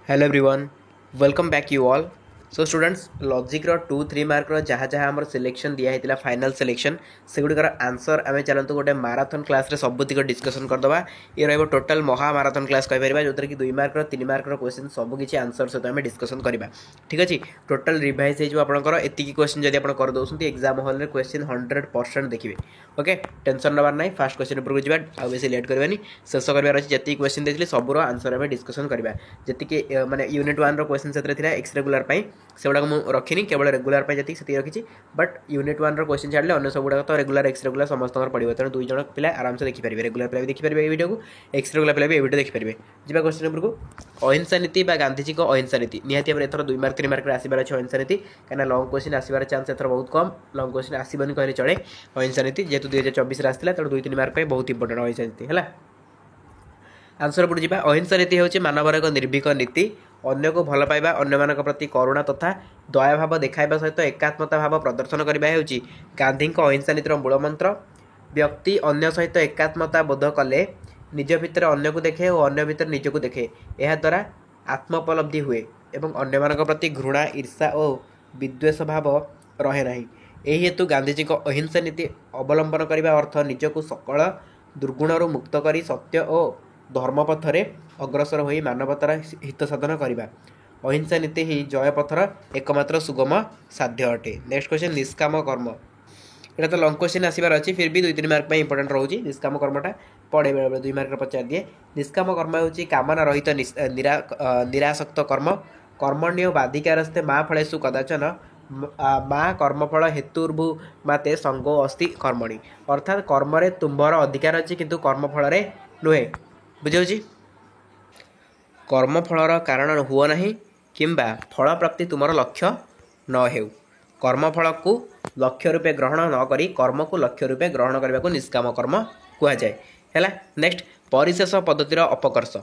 Hello everyone, welcome back you all. So students, logic row 2-3 mark रो जहाँ जहाँ हमर selection दिया हेतिला फाइनल सिलेक्शन सेगुड़िकर आंसर आम चलतु गोटे माराथन क्लास रे सबुतिक डिस्कसन करदबा। ये रहिबो टोटल महा माराथन क्लास कहि परिबा जोतरे कि 2 मार्क रो 3 मार्क रो क्वेश्चन सब किछि आंसर सहित आम डिस्कसन करबा। ठीक अछि, टोटल रिवाइज हे जो आपनकर एतिकी क्वेश्चन जदि आपण कर दोसंती एग्जाम हॉल रे क्वेश्चन 100% देखिबे। ओके, टेंशन नबार नाही। फास्ट क्वेश्चन ऊपर जिबा, आ बेसी लेट करबानी, शेष करबार अछि। जति क्वेश्चन देथिले सबरो आंसर आम डिस्कसन करबा। जति के माने यूनिट 1 रो क्वेश्चन सेतरे थिला एक्स रेगुलर पई सेगुडा मु रखिनी, केवल रेगुलर पे जति सेति रखिछि। बट यूनिट 1 रो क्वेश्चन छाडले अन्य सब गुडा तो रेगुलर एक्स रेगुलर समस्तकर पडिबो। तेणु दुई जण पिला आराम से देखि परिबे, रेगुलर पिला भी देखि परिबे ए वीडियो को, एक्स रेगुलर पिला भी ए वीडियो देखि परिबे। जिबा क्वेश्चन ऊपर को अहिंसा नीति बा गांधीजी को अहिंसा नीति निहाती भाबरे एथर 2 मार्क 3 मार्क रे आसीबार अछि। अहिंसा नीति काना लॉन्ग क्वेश्चन आसीबार चांस एथर बहुत कम, लॉन्ग क्वेश्चन आसीबनी कहले चले। अहिंसा नीति जेतु 2024 रे आस्थिला, तेणु 2-3 मार्क पे बहुत इंपोर्टेंट अहिंसा नीति हैला। आंसर पड़ जावा, अहिंसा नीति होची मानवर एक निर्भीक नीति। अन्य को भल पाइबा, अन्य मानक प्रति करुणा तथा दया भाव देखाइबा सहित एकात्मता भाव प्रदर्शन करबा हेउची गांधी अहिंसा नीतिर मूल मंत्र। व्यक्ति अन्य सहित एकात्मता बोध कले निज भितर अन्य को देखे और अन्य भितर निज को देखे, यह द्वारा आत्मोपलब्धि हुए एवं अन्य मानक प्रति घृणा ईर्षा और विद्वेष भाव रहे नहीं। एही हेतु गांधीजी को अहिंसा नीति अवलंबन करबा अर्थ निजको सकल दुर्गुणरू मुक्त करी सत्य और धर्मपथरे अग्रसर होई मानवतार हित साधन करबा। अहिंसा नीति ही जय पथर एकमात्र सुगम साध्य अटे। नेक्स्ट क्वेश्चन, निष्काम कर्म। एटा तो लॉन्ग क्वेश्चन आसीबार अछि, फिर भी 2-3 मार्क पे इंपोर्टेंट रहउची। निष्काम कर्मटा पड़े बेले 2 मार्क पचार दिए। निष्काम कर्म होची कामना रहित निरासक्त कर्म। कर्मण्य बाधिकारस्ते मा फलेषु कदाचन मा कर्मफल हेतुर्भु माते संगो अस्ति कर्मणि। अर्थात कर्म रे तुम्बर अधिकार अछि किंतु कर्मफल रे नुहे। बुझाउची, कर्मफलर कारण हुओ नहीं किंबा फल प्राप्ति तुमर लक्ष्य न हेउ। कर्मफल को लक्ष्य रूपे ग्रहण न करी कर्म को लक्ष्य रूपे ग्रहण करने को निष्काम कर्म कह जाए है। नेक्स्ट, परिशेष पद्धतिर अपकर्ष।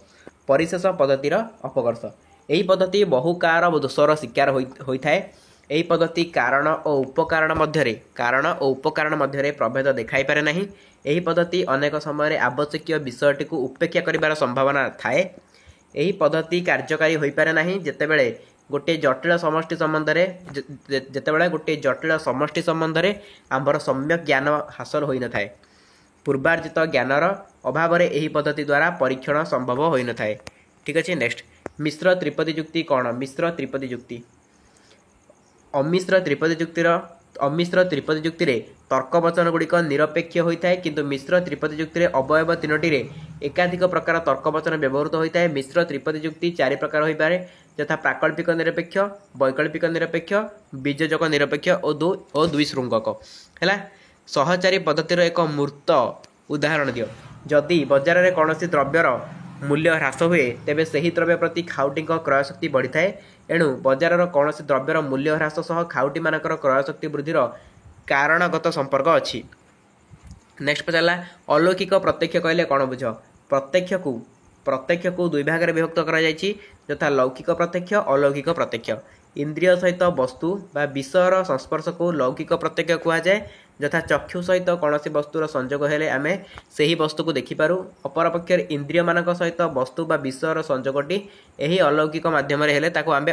परिशेष पद्धतिर अपकर्ष यही पद्धति बहुकार दोषर शिकार होता है। यही पद्धति कारण और उपकारण मध्य प्रभेद देखाई पारे नहीं। यही पद्धति अनेक समय आवश्यक विषयटी को उपेक्षा करिवार संभावना थाए। यही पद्धति कार्यकारी हो पारे नहीं जेतेबेले गोटे जटिल समष्टि संबंध में आंबर सम्यक ज्ञान हासिल होई न थाए। पूर्वार्जित ज्ञानर अभाव में यही पद्धति द्वारा परीक्षण संभव होई न थाए। ठीक अच्छे। नेक्स्ट, मिश्र त्रिपदी जुक्ति कौन? मिश्र त्रिपदी जुक्ति अमिश्र त्रिपदी जुक्ति रे तर्क वचन गुड़िक निरपेक्ष होता है, किंतु मिश्र त्रिपदी जुक्ति रे अवयव तीनोटी रे एकाधिक प्रकार तर्क वचन व्यवहृत होता है। मिश्र त्रिपदी जुक्ति 4 प्रकार हो पारे, यथा प्राकल्पिक निरपेक्ष, वैकल्पिक निरपेक्ष, बीजजक निरपेक्ष और द्विशृंगक है। सहचारी पद्धतिर एक मूर्त उदाहरण दियो। जदि बजार में कौन द्रव्यर मूल्य ह्रास हुए तेबे सही द्रव्य प्रति खाउटी क्रय शक्ति बढ़ी थाए। एणु बजार कौन द्रव्यर मूल्य ह्रास सह खाउटी मानकर क्रय शक्ति वृद्धिर कारणगत संपर्क अच्छी। नेक्स्ट पचारा, अलौकिक प्रत्यक्ष कहले कौन बुझ? प्रत्यक्ष को 2 भाग में विभक्त करा जायछि, यथा लौकिक प्रत्यक्ष, अलौकिक प्रत्यक्ष। इंद्रिय सहित वस्तु बा विषयर संस्पर्श को लौकिक प्रत्यक्ष कहा जाए, यथा चक्षु सहित कौन वस्तुर संयोग हेले आमे सही वस्तु को देखिपारू। अपरपक्षर इंद्रिय मानक सहित वस्तु बा विषयर संयोगटी यही अलौकिक माध्यम हेले ताको आमे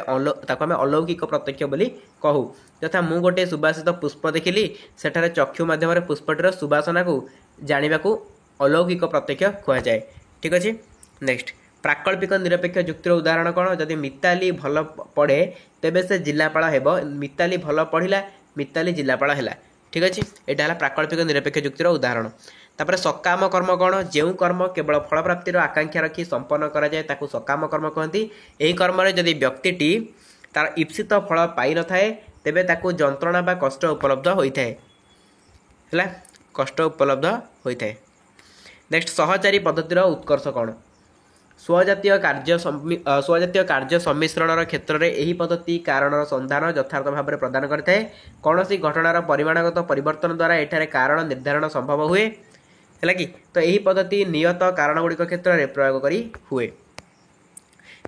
अलौकिक प्रत्यक्ष बोली कहू। यथा मु गोटे सुबासित पुष्प देखिली, सेठारे चक्षु माध्यम पुष्पटीर सुबासना को जानिबा को अलौकिक प्रत्यक्ष कहा जाए। ठीक अच्छे। नेक्स्ट, प्राकल्पिक निरपेक्ष जुक्तिर उदाहरण कौन? जदि मिताली भल पढ़े तेबे से जिलापाल हेबो, मिताली भल पढ़िला मिताली जिलापाल हैला। ठीक अच्छे, यहाँ प्राकल्पिक निरपेक्ष जुक्तिर उदाहरण। तापर सकाम कर्म कौन? जो कर्म केवल फल प्राप्तिर आकांक्षा रखी संपन्न करा जाए ताकू सकाम कर्म कहती। यही कर्म जदि व्यक्तिटी तार इप्सित फल पाई न थाए तेबे ताकू जंत्रणा बा कष्ट उपलब्ध होता है, कष्ट उपलब्ध होता है। नेक्स्ट, सहचारी पद्धतिर उत्कर्ष कौन? स्वजातीय कार्य सम्मिश्रण क्षेत्र में यही पद्धति कारण संधान यथार्थ भाव में प्रदान करता है। कौन सी घटनार परिमाणगत परिवर्तन द्वारा एठारे कारण निर्धारण संभव हुए है कि, तो यही पद्धति नियत कारण गुड़िक क्षेत्र में प्रयोग करी हुए।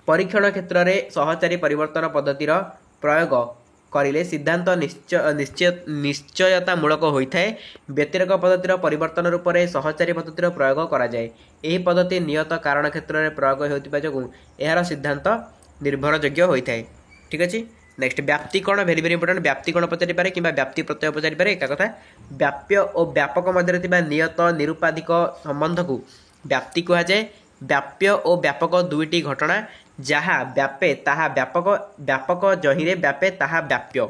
परीक्षण क्षेत्र में सहचारी परिवर्तन पद्धतिर प्रयोग करिले सिद्धांत निश्चयतामूलक होता है। व्यतिरेक पद्धतिर परिवर्तन रूप में सहचारी पद्धतिर प्रयोग करा जाए। यही पद्धति नियत कारण क्षेत्र में प्रयोग होता जो यार सिद्धांत ନିର୍ଭରଯୋଗ୍ୟ ହୋଇଥାଏ। ଠିକ୍ ଅଛି। ନେକ୍ସଟ ବ୍ୟାପ୍ତି କ'ଣ ଭେରି ଭେରି ଇମ୍ପୋର୍ଟାଣ୍ଟ। ବ୍ୟାପ୍ତି କ'ଣ ପଚାରିପାରେ କିମ୍ବା ବ୍ୟାପ୍ତି ପ୍ରତ୍ୟୟ ପଚାରିପାରେ ଏକା କଥା। ବ୍ୟାପ୍ୟ ଓ ବ୍ୟାପକ ମଧ୍ୟରେ ଥିବା ନିୟତ ନିରୁପାଧିକ ସମ୍ବନ୍ଧକୁ ବ୍ୟାପ୍ତି କୁହାଯାଏ। ବ୍ୟାପ୍ୟ ଓ ବ୍ୟାପକ ଦୁଇଟି ଘଟଣା ଯାହା ବ୍ୟାପେ ତାହା ବ୍ୟାପକ, ବ୍ୟାପକ ଯହିଁରେ ବ୍ୟାପେ ତାହା ବ୍ୟାପ୍ୟ।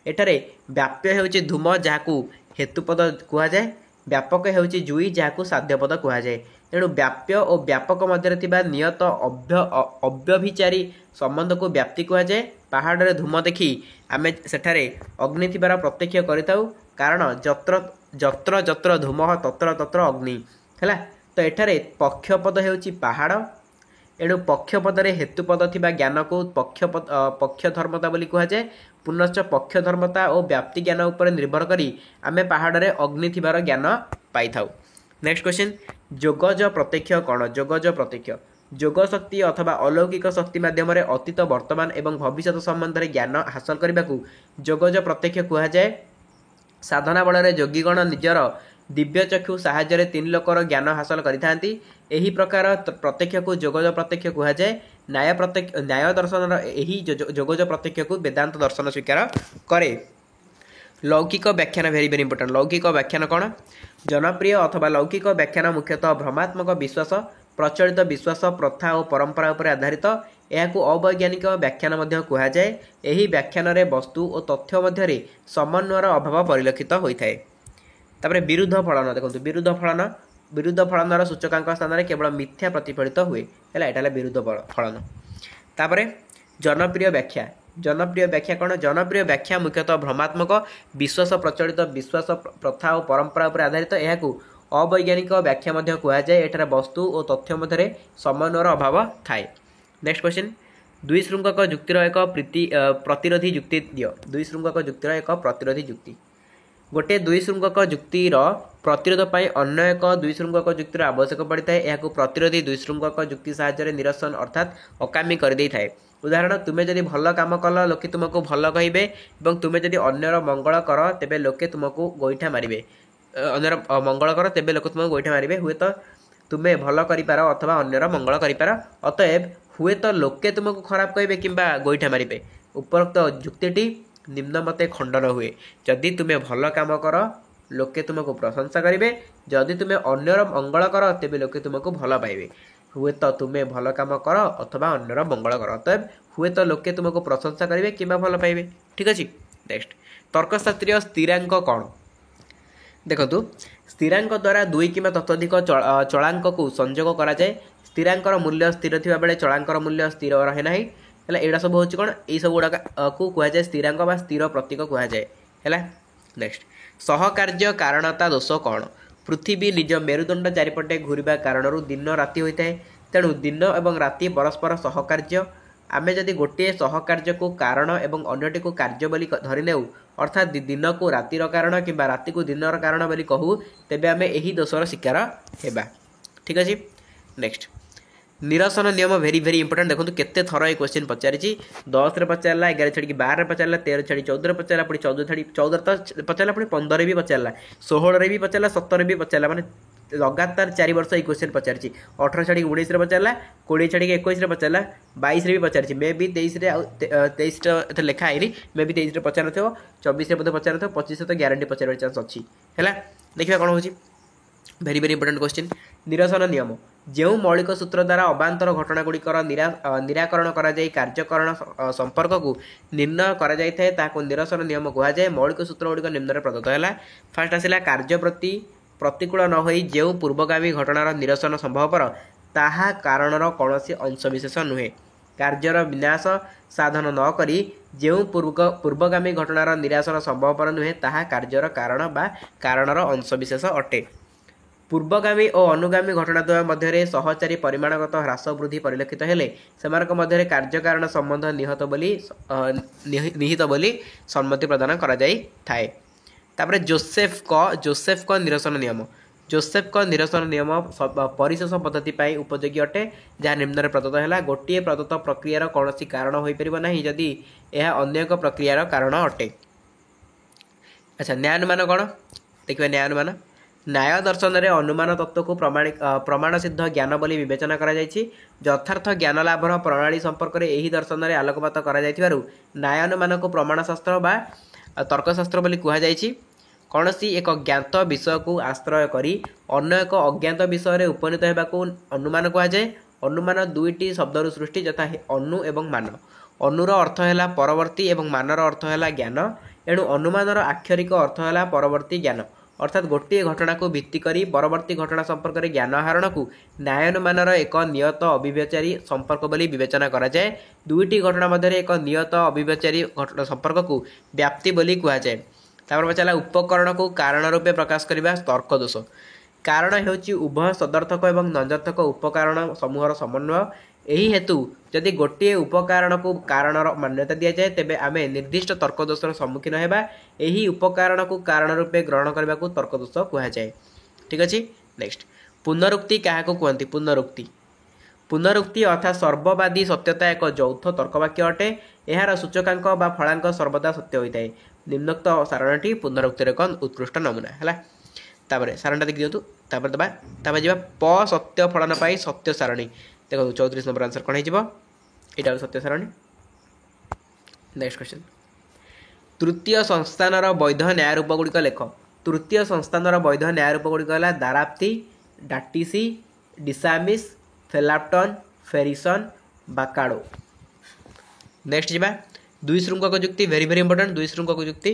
ଏଠାରେ ବ୍ୟାପ୍ୟ ହେଉଛି ଧୂମ ଯାହାକୁ ହେତୁପଦ କୁହାଯାଏ। ବ୍ୟାପକ ହେଉଛି ଜୁଇ ଯାହାକୁ ସାଧ୍ୟପଦ କୁହାଯାଏ। ତେଣୁ ବ୍ୟାପ୍ୟ ଓ ବ୍ୟାପକ ମଧ୍ୟରେ ଥିବା ନିୟତ ଅବ୍ୟଭିଚାରୀ ସମ୍ବନ୍ଧକୁ ବ୍ୟାପ୍ତି କୁହାଯାଏ। ପାହାଡ଼ରେ ଧୂମ ଦେଖି ଆମେ ସେଠାରେ ଅଗ୍ନି ଥିବାର ପ୍ରତ୍ୟକ୍ଷ କରିଥାଉ, କାରଣ ଯତ୍ର ଯତ୍ର ଧୂମ ତତ୍ର ତତ୍ର ଅଗ୍ନି ହେଲା। ତ ଏଠାରେ ପକ୍ଷପଦ ହେଉଛି ପାହାଡ଼। ଏଣୁ ପକ୍ଷପଦରେ ହେତୁପଦ ଥିବା ଜ୍ଞାନକୁ ପକ୍ଷଧର୍ମତା ବୋଲି କୁହାଯାଏ। ପୁନଶ୍ଚ ପକ୍ଷଧର୍ମତା ଓ ବ୍ୟାପ୍ତି ଜ୍ଞାନ ଉପରେ ନିର୍ଭର କରି ଆମେ ପାହାଡ଼ରେ ଅଗ୍ନି ଥିବାର ଜ୍ଞାନ ପାଇଥାଉ। ନେକ୍ସଟ କ୍ୱେଶ୍ଚିନ୍, ଯୋଗଜ ପ୍ରତ୍ୟକ୍ଷ କ'ଣ? ଯୋଗଜ ପ୍ରତ୍ୟକ୍ଷ ଯୋଗ ଶକ୍ତି ଅଥବା ଅଲୌକିକ ଶକ୍ତି ମାଧ୍ୟମରେ ଅତୀତ, ବର୍ତ୍ତମାନ ଏବଂ ଭବିଷ୍ୟତ ସମ୍ବନ୍ଧରେ ଜ୍ଞାନ ହାସଲ କରିବାକୁ ଯୋଗଜ ପ୍ରତ୍ୟକ୍ଷ କୁହାଯାଏ। ସାଧନା ବଳରେ ଯୋଗୀଗଣ ନିଜର ଦିବ୍ୟଚକ୍ଷୁ ସାହାଯ୍ୟରେ ତିନି ଲୋକର ଜ୍ଞାନ ହାସଲ କରିଥାନ୍ତି। ଏହି ପ୍ରକାର ପ୍ରତ୍ୟକ୍ଷକୁ ଯୋଗଜ ପ୍ରତ୍ୟକ୍ଷ କୁହାଯାଏ। ନ୍ୟାୟ ଦର୍ଶନର ଏହି ଯୋଗଜ ପ୍ରତ୍ୟକ୍ଷକୁ ବେଦାନ୍ତ ଦର୍ଶନ ସ୍ୱୀକାର କରେ। ଲୌକିକ ବ୍ୟାଖ୍ୟାନ ଭେରି ଭେରି ଇମ୍ପୋର୍ଟାଣ୍ଟ। ଲୌକିକ ବ୍ୟାଖ୍ୟାନ କ'ଣ? ଜନପ୍ରିୟ ଅଥବା ଲୌକିକ ବ୍ୟାଖ୍ୟାନ ମୁଖ୍ୟତଃ ଭ୍ରମାତ୍ମକ ବିଶ୍ୱାସ, ପ୍ରଚଳିତ ବିଶ୍ୱାସ, ପ୍ରଥା ଓ ପରମ୍ପରା ଉପରେ ଆଧାରିତ। ଏହାକୁ ଅବୈଜ୍ଞାନିକ ବ୍ୟାଖ୍ୟାନ ମଧ୍ୟ କୁହାଯାଏ। ଏହି ବ୍ୟାଖ୍ୟାନରେ ବସ୍ତୁ ଓ ତଥ୍ୟ ମଧ୍ୟରେ ସମନ୍ୱୟର ଅଭାବ ପରିଲକ୍ଷିତ ହୋଇଥାଏ। ତାପରେ ବିରୁଦ୍ଧ ଫଳନ ଦେଖନ୍ତୁ। ବିରୁଦ୍ଧ ଫଳନର ସୂଚକାଙ୍କ ସ୍ଥାନରେ କେବଳ ମିଥ୍ୟା ପ୍ରତିଫଳିତ ହୁଏ ହେଲା। ଏଇଟା ହେଲା ବିରୁଦ୍ଧ ଫଳନ। ତାପରେ ଜନପ୍ରିୟ ବ୍ୟାଖ୍ୟା। ଜନପ୍ରିୟ ବ୍ୟାଖ୍ୟା କ'ଣ? ଜନପ୍ରିୟ ବ୍ୟାଖ୍ୟା ମୁଖ୍ୟତଃ ଭ୍ରମାତ୍ମକ ବିଶ୍ୱାସ, ପ୍ରଚଳିତ ବିଶ୍ୱାସ, ପ୍ରଥା ଓ ପରମ୍ପରା ଉପରେ ଆଧାରିତ। ଏହାକୁ ଅବୈଜ୍ଞାନିକ ବ୍ୟାଖ୍ୟା ମଧ୍ୟ କୁହାଯାଏ। ଏଠାରେ ବସ୍ତୁ ଓ ତଥ୍ୟ ମଧ୍ୟରେ ସମନ୍ୱୟର ଅଭାବ ଥାଏ। ନେକ୍ସଟ କ୍ୱେଶ୍ଚିନ୍, ଦ୍ୱିଶୃଙ୍ଗକ ଯୁକ୍ତିର ଏକ ପ୍ରତିରୋଧୀ ଯୁକ୍ତି ଦିଅ। ଦ୍ୱିଶୃଙ୍ଗକ ଯୁକ୍ତିର ଏକ ପ୍ରତିରୋଧୀ ଯୁକ୍ତି। ଗୋଟିଏ ଦ୍ୱିଶୃଙ୍ଗକ ଯୁକ୍ତିର ପ୍ରତିରୋଧ ପାଇଁ ଅନ୍ୟ ଏକ ଦ୍ୱିଶୃଙ୍ଗକ ଯୁକ୍ତିର ଆବଶ୍ୟକ ପଡ଼ିଥାଏ। ଏହାକୁ ପ୍ରତିରୋଧୀ ଦ୍ୱିଶୃଙ୍ଗକ ଯୁକ୍ତି ସାହାଯ୍ୟରେ ନିରସନ ଅର୍ଥାତ୍ ଅକାମୀ କରିଦେଇଥାଏ। ଉଦାହରଣ, ତୁମେ ଯଦି ଭଲ କାମ କଲ ଲୋକେ ତୁମକୁ ଭଲ କହିବେ ଏବଂ ତୁମେ ଯଦି ଅନ୍ୟର ମଙ୍ଗଳ କର ତେବେ ଲୋକେ ତୁମକୁ ଗୋଇଠା ମାରିବେ। ଅନ୍ୟର ମଙ୍ଗଳ କର ତେବେ ଲୋକେ ତୁମକୁ ଗୋଇଠା ମାରିବେ। ହୁଏତ ତୁମେ ଭଲ କରିପାର ଅଥବା ଅନ୍ୟର ମଙ୍ଗଳ କରିପାର, ଅତଏବ ହୁଏତ ଲୋକେ ତୁମକୁ ଖରାପ କହିବେ କିମ୍ବା ଗୋଇଠା ମାରିବେ। ଉପରୋକ୍ତ ଯୁକ୍ତିଟି ନିମ୍ନ ମତେ ଖଣ୍ଡନ ହୁଏ। ଯଦି ତୁମେ ଭଲ କାମ କର ଲୋକେ ତୁମକୁ ପ୍ରଶଂସା କରିବେ, ଯଦି ତୁମେ ଅନ୍ୟର ମଙ୍ଗଳ କର ତେବେ ଲୋକେ ତୁମକୁ ଭଲ ପାଇବେ। ହୁଏତ ତୁମେ ଭଲ କାମ କର ଅଥବା ଅନ୍ୟର ମଙ୍ଗଳ କର, ଅତଏବ ହୁଏତ ଲୋକେ ତୁମକୁ ପ୍ରଶଂସା କରିବେ କିମ୍ବା ଭଲ ପାଇବେ। ଠିକ୍ ଅଛି। ନେକ୍ସଟ, ତର୍କଶାସ୍ତ୍ରୀୟ ସ୍ଥିରାଙ୍କ କ'ଣ? ଦେଖନ୍ତୁ, ସ୍ଥିରାଙ୍କ ଦ୍ୱାରା ଦୁଇ କିମ୍ବା ତତୋଧିକ ଚଳାଙ୍କକୁ ସଂଯୋଗ କରାଯାଏ। ସ୍ଥିରାଙ୍କର ମୂଲ୍ୟ ସ୍ଥିର ଥିବା ବେଳେ ଚଳାଙ୍କର ମୂଲ୍ୟ ସ୍ଥିର ରହେ ନାହିଁ ହେଲା। ଏଇଟା ସବୁ ହେଉଛି କ'ଣ? ଏଇସବୁ ଗୁଡ଼ାକୁ କୁହାଯାଏ ସ୍ଥିରାଙ୍କ ବା ସ୍ଥିର ପ୍ରତୀକ କୁହାଯାଏ ହେଲା। ନେକ୍ସଟ, ସହକାର୍ଯ୍ୟ କାରଣତା ଦୋଷ କ'ଣ? ପୃଥିବୀ ନିଜ ମେରୁଦଣ୍ଡ ଚାରିପଟେ ଘୂରିବା କାରଣରୁ ଦିନ ରାତି ହୋଇଥାଏ। ତେଣୁ ଦିନ ଏବଂ ରାତି ପରସ୍ପର ସହକାର୍ଯ୍ୟ। ଆମେ ଯଦି ଗୋଟିଏ ସହକାର୍ଯ୍ୟକୁ କାରଣ ଏବଂ ଅନ୍ୟଟିକୁ କାର୍ଯ୍ୟ ବୋଲି ଧରିନେଉ, ଅର୍ଥାତ୍ ଦିନକୁ ରାତିର କାରଣ କିମ୍ବା ରାତିକୁ ଦିନର କାରଣ ବୋଲି କହୁ, ତେବେ ଆମେ ଏହି ଦୋଷର ଶିକାର ହେବା। ଠିକ୍ ଅଛି। ନେକ୍ସଟ, ନିରସନ ନିୟମ ଭେରି ଭେରି ଇମ୍ପୋର୍ଟାଣ୍ଟ। ଦେଖନ୍ତୁ କେତେ ଥର ଏ କ୍ୱେଶ୍ଚିନ୍ ପଚାରିଛି। 10ରେ ପଚାରିଲା, 11 ଛାଡ଼ିକି 12ରେ ପଚାରିଲା, 13 ଛାଡ଼ି 14ରେ ପଚାରିଲା, ପୁଣି 14 ତ ପଚାରିଲା, ପୁଣି 15ରେ ବି ପଚାରିଲା, 16ରେ ବି ପଚାରିଲା, 17ରେ ବି ପଚାରିଲା। ମାନେ ଲଗାତାର 4 ବର୍ଷ ଏଇ କ୍ୱେଶ୍ଚିନ୍ ପଚାରିଛି। 18 ଛାଡ଼ିକି 19ରେ ପଚାରିଲା, 20 ଛାଡ଼ିକି 21ରେ ପଚାରିଲା, 22ରେ ବି ପଚାରିଛି। ମେ ବି 23ରେ ଆଉ 23ଟା ଏତେ ଲେଖା ହେଇନି, ମେ ବି 23ରେ ପଚାରିନଥିବ, 24ରେ ବୋଧେ ପଚାରିନଥିବ, 25ରେ ତ ଗ୍ୟାରେଣ୍ଟି ପଚାରିବାର ଚାନ୍ସ ଅଛି ହେଲା। ଦେଖିବା କ'ଣ ହେଉଛି। Very very important question. ନିରସନ ନିୟମ। ଯେଉଁ ମୌଳିକ ସୂତ୍ର ଦ୍ୱାରା ଅବାନ୍ତର ଘଟଣାଗୁଡ଼ିକର ନିରାକରଣ କରାଯାଇ କାର୍ଯ୍ୟକରଣ ସମ୍ପର୍କକୁ ନିର୍ଣ୍ଣୟ କରାଯାଇଥାଏ ତାହାକୁ ନିରସନ ନିୟମ କୁହାଯାଏ। ମୌଳିକ ସୂତ୍ରଗୁଡ଼ିକ ନିମ୍ନରେ ପ୍ରଦତ୍ତ ହେଲା। ଫାର୍ଷ୍ଟ ଆସିଲା, କାର୍ଯ୍ୟ ପ୍ରତି ପ୍ରତିକୂଳ ନ ହୋଇ ଯେଉଁ ପୂର୍ବଗାମୀ ଘଟଣାର ନିରସନ ସମ୍ଭବପର ତାହା କାରଣର କୌଣସି ଅଂଶବିଶେଷ ନୁହେଁ। କାର୍ଯ୍ୟର ବିନାଶ ସାଧନ ନ କରି ଯେଉଁ ପୂର୍ବଗାମୀ ଘଟଣାର ନିରାସନ ସମ୍ଭବପର ନୁହେଁ ତାହା କାର୍ଯ୍ୟର କାରଣ ବା କାରଣର ଅଂଶବିଶେଷ ଅଟେ। ପୂର୍ବଗାମୀ ଓ ଅନୁଗାମୀ ଘଟଣା ଦ୍ୱୟ ମଧ୍ୟରେ ସହଚାରୀ ପରିମାଣଗତ ହ୍ରାସ ବୃଦ୍ଧି ପରିଲକ୍ଷିତ ହେଲେ ସେମାନଙ୍କ ମଧ୍ୟରେ କାର୍ଯ୍ୟକାରଣ ସମ୍ବନ୍ଧ ନିହିତ ବୋଲି ସମ୍ମତି ପ୍ରଦାନ କରାଯାଇଥାଏ। ତାପରେ ଜୋସେଫଙ୍କ ନିରସନ ନିୟମ। ଜୋସେଫଙ୍କ ନିରସନ ନିୟମ ପରିଶେଷ ପଦ୍ଧତି ପାଇଁ ଉପଯୋଗୀ ଅଟେ, ଯାହା ନିମ୍ନରେ ପ୍ରଦତ୍ତ ହେଲା। ଗୋଟିଏ ପ୍ରଦତ୍ତ ପ୍ରକ୍ରିୟାର କୌଣସି କାରଣ ହୋଇପାରିବ ନାହିଁ ଯଦି ଏହା ଅନ୍ୟ ଏକ ପ୍ରକ୍ରିୟାର କାରଣ ଅଟେ। ଆଚ୍ଛା, ନ୍ୟାୟାନୁମାନ କ'ଣ? ଦେଖିବା ନ୍ୟାୟାନୁମାନ। न्याय दर्शन में अनुमान तत्व को प्रमाण सिद्ध ज्ञान बोली विवेचना करा जायछि। यथार्थ ज्ञान लाभर प्रणाली संपर्क में यही दर्शन में आलोकपात करा जायथिबारु न्याय अनुमान को प्रमाण शास्त्र बा तर्कशास्त्र बोली कहा जायछि। कौनसी एक ज्ञात विषय को आश्रय करी अन्य एक अज्ञात विषय में उपनीत होगाकू अनुमान कहा जाए। अनुमान दुईटी शब्दर सृष्टि यथा अनु एवं मान। अनुर अर्थ है परवर्ती एवं मानर अर्थ है ज्ञान। एणु अनुमानर आक्षरिक अर्थ है परवर्ती ज्ञान। अर्थात गोटे घटना को भित्ति करी परवर्ती घटना संपर्क में ज्ञान आहरण को न्यायानुमानर एक नियत अविवेचारी संपर्क बोली विवेचना करा जाए। दुईटी घटना मध्य एक नियत अविवेचारी संपर्क को व्याप्ति बोली कहा जाए। तापर पचाला उपकरण को कारण रूपे प्रकाश करने तर्क दोष। कारण हेउची उभय सदर्थक एवं नंजर्थक उपकारण समूहर समन्वय। यही हेतु जदि गोटे उपकारण को कारणर मान्यता दि जाए तेबे आमे निर्दिष्ट तर्क दोषर सम्मुखीन हेबा। यही उपकारण को कारण रूपे ग्रहण करने को तर्क दोष कहा जाए। ठीक अच्छे। नेक्स्ट पुनरुक्ति क्या कहते? पुनरुक्ति पुनरुक्ति अर्थात सर्ववादी सत्यता एक यौथ तर्कवाक्य अटे। यार सूचकांक बा फलांक सर्वदा सत्य होता है। निम्नोक्त सारणटी पुनरुक्तिर एक उत्कृष्ट नमूना है। तापर सारणटा देखि दियंतु। तापर दबा तापर जिबा प सत्य फलन पाई सत्य सारणी। देखो 34 नंबर आंसर कौन हो? यहाँ सत्य सारणी। नेक्स्ट क्वेश्चन तृतीय संस्थानर वैध न्याय रूप गुड़िक लेख। तृतीय संस्थानर वैध न्याय रूप गुड़िक है दाराप्ति, डाटिसी, डिसामिस, फेलाप्टन, फेरिसन, बाकाडो। नेक्स्ट जीवा दुई श्रृंखक जुक्ति। वेरी वेरी इंपोर्टेंट दुई श्रृंखक जुक्ति।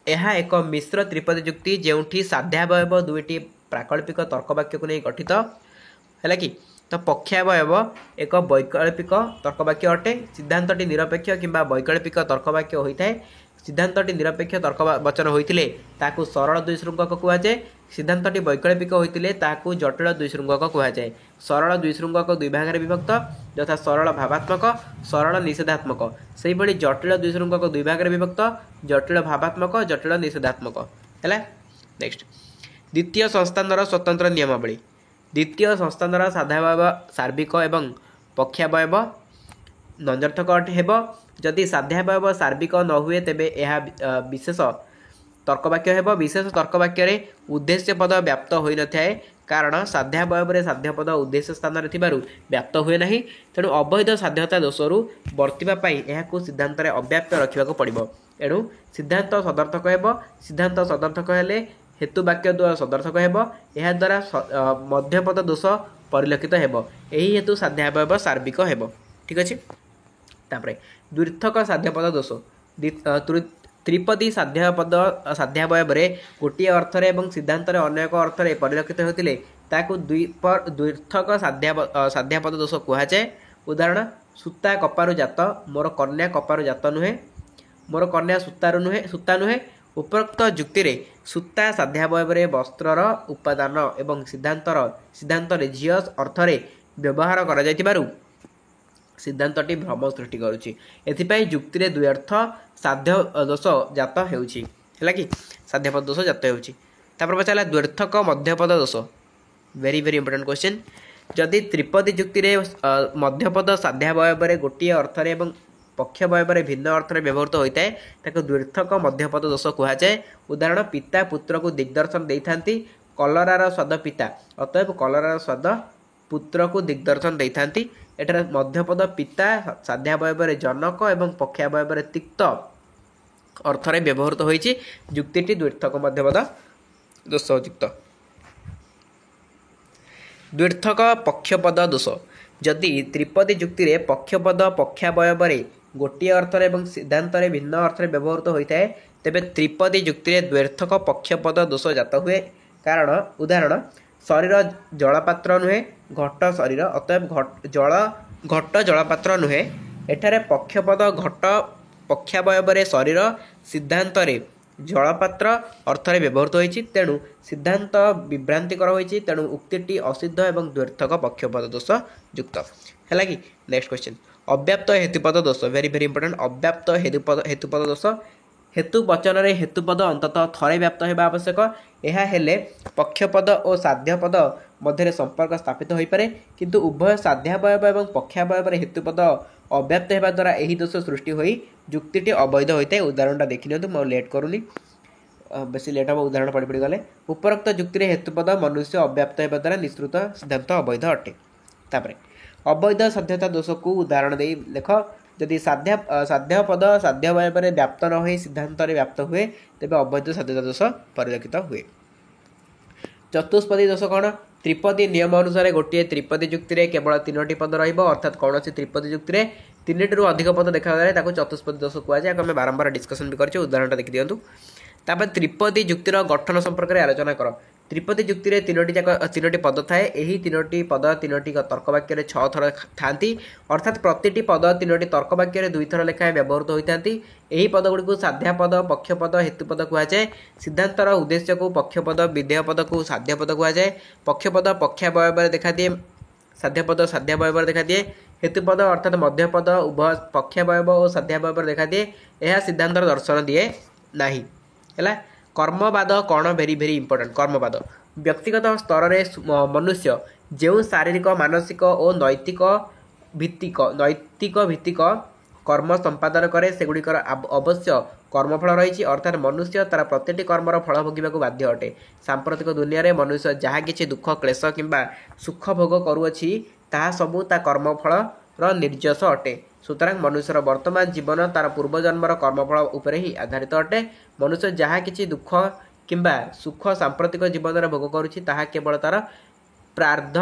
यह एक मिश्र त्रिपदी जुक्ति जेउठी साध्यावयव दुईटी प्राकल्पिक तर्कवाक्य को नहीं गठित है कि तो पक्षावयव एक वैकल्पिक तर्कवाक्य अटे। सिद्धांतटी निरपेक्ष किंबा वैकल्पिक तर्कवाक्य होता है। सिद्धांतटी निरपेक्ष तर्क वचन होते ताकू सरल दुई श्रृंखक कहुए। सिद्धांतटी वैकल्पिक होते ताकू जटिल दुई श्रृंखक कहुए। सरल दुई श्रृंखक दुई भाग में विभक्त यथा सरल भावात्मक, सरल निषेधात्मक। से ही जटिल दुई श्रृंखक दुई भाग में विभक्त जटिल भावात्मक, जटिल निषेधात्मक है। नेक्स्ट द्वितीय संस्थानर स्वतंत्र नियमावली। द्वितीय संस्थानर साधावयव सार्विक एवं पक्षावयव नंजर्थक हेब। जदि साध्यावयव सार्विक न हुए तेबे यह विशेष तर्कवाक्य हेब। विशेष तर्कवाक्य रे उद्देश्य पद व्याप्त होई न थाए कारण साध्यावयव रे साध्य पद उद्देश्य स्थान रे थिबारु व्याप्त हुए नाही। तेणु अवैध साध्यता दोषरु बर्तिबा पई एहाकु सिद्धांत रे अव्याप्त रखिबाको पड़िबो। एणु सिद्धांत सदर्थक हेब। सिद्धांत सदर्थक हेले हेतु वाक्य द्वारा सदर्थक हेब। एहा द्वारा मध्यपद दोष परिलक्षित हेब। एही हेतु साध्यावयव सार्विक हेब। ठीक अछि। तापरे द्विर्थक साध्यपद दोष। त्रिपदी साध्यावयव गोटे अर्थ एवं सिद्धांत अन्य एक अर्थ परिलक्षित होते ताकू द्विर्थक साध्यापद दोष कहुए। उदाहरण सूता कपारु जात, मोर कन्या कपारु जात नुहे, मोर कन्या सूता नुहे। उपरोक्त जुक्ति रे सूता साध्यावयव वस्त्रर उपादान एवं सिद्धांत झील अर्थ व्यवहार करा जायतिबारु सिद्धांतटी भ्रम सृष्टि करुछि। एथिपाई जुक्ति रे दुई अर्थ साध्य दोष जात हेउछि हैला कि साध्यपद दोष जात हेउछि। तापर पचाला द्व्यर्थक मध्यपद दोष। Very very important question. जदि त्रिपदी जुक्ति रे मध्यपद साध्यावयव गोटे अर्थ एवं पक्षावयव भिन्न अर्थ व्यवहृत होता है ताको द्व्यर्थक मध्यपद दोष कहा जाए। उदाहरण पिता पुत्र को दिग्दर्शन देइथांती, कलरार स्वाद पिता अतएव कलरार स्वाद पुत्र को दिग्दर्शन देइथांती। एटार मध्यपद पिता साध्यावयव जनक एवं पक्षावयव तिक्त अर्थ व्यवहृत होइछि। जुक्तिटी द्व्यर्थक मध्यपद दोषयुक्त। द्व्यर्थक पक्षपद दोष। जदि त्रिपदी जुक्ति रे पक्षपद पक्षावयव गोटे अर्थ एवं सिद्धांत भिन्न अर्थ व्यवहृत होता है तेबे त्रिपदी जुक्ति रे द्व्यर्थक पक्षपद दोष जात हुए। कारण उदाहरण शरीर जलपात्र नुहे, घट शरीर अतएव घट जलपात्र नुहे। एठारे पक्षपद घट पक्षावयव शरीर सिद्धांत जलपात्र अर्थ व्यवहृत होइछि। तेणु सिद्धांत विभ्रांतिकर होइछि। तेणु उक्तिटी असिद्ध एवं द्व्यर्थक पक्षपद दोष युक्त है कि। नेक्स्ट क्वेश्चन अव्याप्त हेतुपद दोष। Very very important. अव्याप्त हेतुपद दोष। हेतु वचन रे हेतुपद अंततः थरे व्याप्त होगा आवश्यक। यह हेले पक्षपद और साध्यपद मध्य संपर्क स्थापित हो पारे किंतु उभय साध्यावयव एवं पक्षावयव हेतुपद अव्याप्त होगा द्वारा यही दोष सृष्टि होई जुक्तिटी अवैध होता है। उदाहरणटा देखि नियंतु, मैं लेट करूनी। बेसी लेट हम उदाहरण पढ़ी पढ़ी गले उपरोक्त जुक्ति हेतुपद मनुष्य अव्याप्त होगा द्वारा निश्चित सिद्धांत अवैध अटे तापर अवैध साध्यता दोष को उदाहरण दे देख जदि साध्य पद साध्य भाव में व्याप्त न हो सिद्धांत व्याप्त हुए तेज अवैध साध्यता दोष परिलक्षित हुए। चतुष्पदी दोष कौन त्रिपदी नियम अनुसार गोटे त्रिपदी जुक्ति केवल 3टी पद रर्थात कौन त्रिपदी जुक्ति 3टू अधिक पद देखा जाए चतुष्पदी दोष कहुए आम बारंबार डिस्कसन भी कर उदाहरण देखी दिंतु तापर त्रिपदी जुक्तिर गठन संपर्क में आलोचना कर त्रिपदी जुक्ति 3टी पद थाए यही 3टी पद 3टी तर्क वाक्य 6 थर था अर्थात प्रति पद 3टी तर्क वाक्य 2 थर लेखाएं व्यवहृत होता यही पदगुड़ी साध्यापद पक्षपद हेतुपद कहुए सिद्धांतर उद्देश्य को पक्षपद विधेय पद को साध्यपद कहुए पक्षपद पक्षावय देखा दिए साध्यपद साध्यावय देखा दिए हेतुपद अर्थात मध्यपद उभय पक्षावय और साध्यावय देखा दिए यह सिद्धांतर दर्शन दिए नहीं है। कर्मवाद कौन भेरी भेरी इंपोर्टेंट कर्मवाद व्यक्तिगत स्तर में मनुष्य जो शारीरिक मानसिक और नैतिक भित्तिक कर्म संपादन करे सेगुड़िकर अवश्य कर्मफल रही अर्थात मनुष्य तार प्रत्येक कर्मर फल भोगवाक बाध्य अटे। सांप्रतिक दुनिया रे मनुष्य जहाँ किसी दुख क्लेश किंबा सुख भोग करुअछि ताहा सबू ता कर्मफल निर्जस अटे। सुतरां मनुष्यर वर्तमान जीवन तार पूर्वजन्मर कर्मफल उपर ही आधारित अटे। मनुष्य जहाँ किसी दुख किंबा सुख सांप्रतिक जीवन में भोग करुछि ताहा केवल तार प्रार्ध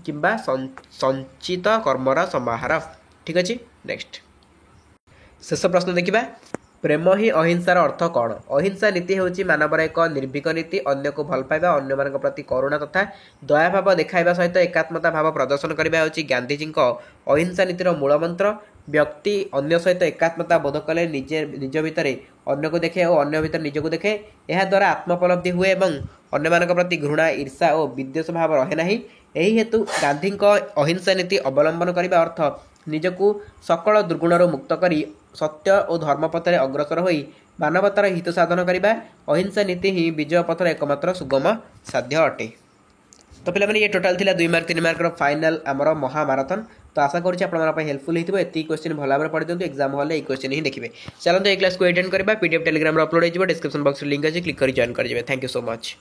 किंबा संचित कर्मर समाहार। ठीक अच्छे नेक्स्ट शेष प्रश्न देखा प्रेम ही अहिंसार अर्थ कौन। अहिंसा नीति होची मानवर एक निर्भीक नीति अन्य को भल पाइबा अन्य मान प्रति करुणा तथा दया भाव देखाइबा सहित एकात्मता भाव प्रदर्शन करने होची गांधीजी अहिंसा नीतिर मूल मंत्र। व्यक्ति अन्य सहित एकात्मता बोध कले निज भितर अन्य को देखे और अन्य भितर निज को देखे यह द्वारा आत्मोपलब्धि हुए और अन्य मान प्रति घृणा ईर्षा और विद्वेष भाव रहे नहीं। यही हेतु गांधी अहिंसा नीति अवलंबन करने अर्थ निजको सकल दुर्गुणर मुक्त करी सत्य और धर्म पथरे अग्रसर होई मानवतार हित साधन करने अहिंसा नीति ही विजय पथर एकमात्र सुगम साध्य अटे। तो पे ये टोटाल थिला 2 मार्क 3 मार्कर फाइनल आमर महामाराथन। तो आशा करुँच आप हेल्पफुल होती है क्वेश्चन भल भाव पढ़ी दिखाँ एग्जाम हल ये क्वेश्चन ही देखिए। चलते ये क्लास को अटेंड करवा पीडीएफ टेलीग्राम अपलोड हो डिस्क्रिप्शन बॉक्स लिंक अच्छे क्लिक कर जॉइन कर। Thank you so much.